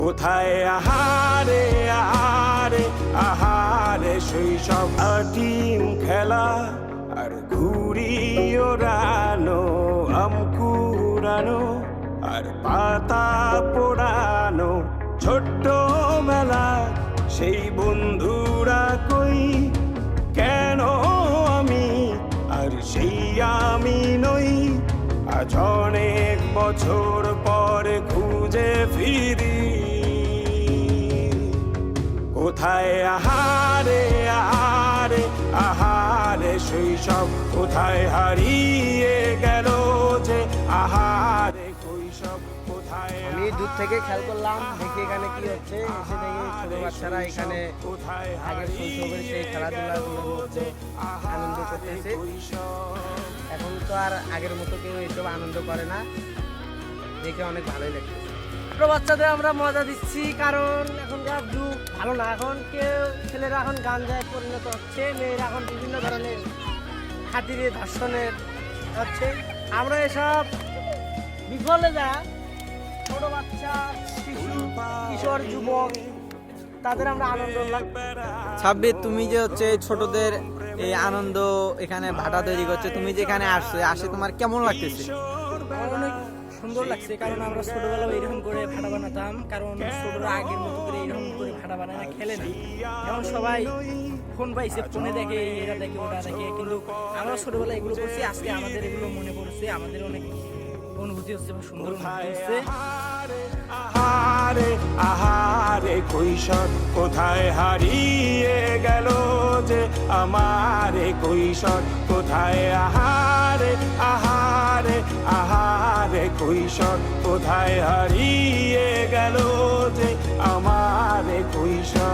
কোথায় আহারে আহারে আহারে শৈশব টিম খেলা আর ঘুড়ি ওড়ানো আম কুড়ানো আর পাতা পোড়ানো ছোট্ট বেলা সেই বন্ধুরা কই কেন আমি আর সেই আমি নই আজ অনেক বছর পরে খুঁজে ফিরি কোথায় আহারে আহারে আহারে শৈশব কোথায় হারিয়ে গেল যে আহারে কৈশব কোথায় আমি দূর থেকে খেয়াল করলাম দেখি এখানে কি হচ্ছে এসে দেখি ছোট বাচ্চারা এখানে আগের শৈশবের সেই খেলাধুলাগুলোর মধ্যে আনন্দ করতেছে। এখন তো আর আগের মতো কেউ এইসব আনন্দ করে না, দেখে অনেক ভালোই লাগছে। ছোট বাচ্চাদের আমরা মজা দিচ্ছি কারণ এখনকার যুগ ভালো না, এখন কেউ ছেলেরা এখন গাঞ্জায় পরিণত হচ্ছে, মেয়েরা এখন বিভিন্ন ধরনের খাতিরে ধর্ষণের হচ্ছে। আমরা এসব বিফলে যা ছোট বাচ্চা শিশু কিশোর যুবক তাদের আমরা আনন্দ সাব্বির, তুমি যে হচ্ছে ছোটদের এই আনন্দ এখানে ভাটা তৈরি করছে, তুমি যেখানে আসে তোমার কেমন লাগতেছে? অনেক সুন্দর লাগছে কারণ আমরা ছোটবেলায় এরকম করে ভাড়া বানাতাম, কারণ ছোটরা আগের মতো করে এরকম করে ভাড়া বানায় না, খেলে না। এখন সবাই ফোন পাইছে, ফোনে দেখে এটা দেখে ওটা দেখে, কিন্তু আমরা ছোটবেলায় এগুলো করছি, আজকে আমাদের এগুলো মনে পড়ছে, আমাদের অনেক অনুভূতি হচ্ছে, সুন্দর অনুভূতি হচ্ছে। আহারে আহারে কৈশোর কোথায় হারিয়ে গেল যে আমার কৈশোর কোথায় আহারে আহারে আহারে কৈশোর কোথায় হারিয়ে গেল যে আমার কৈশোর।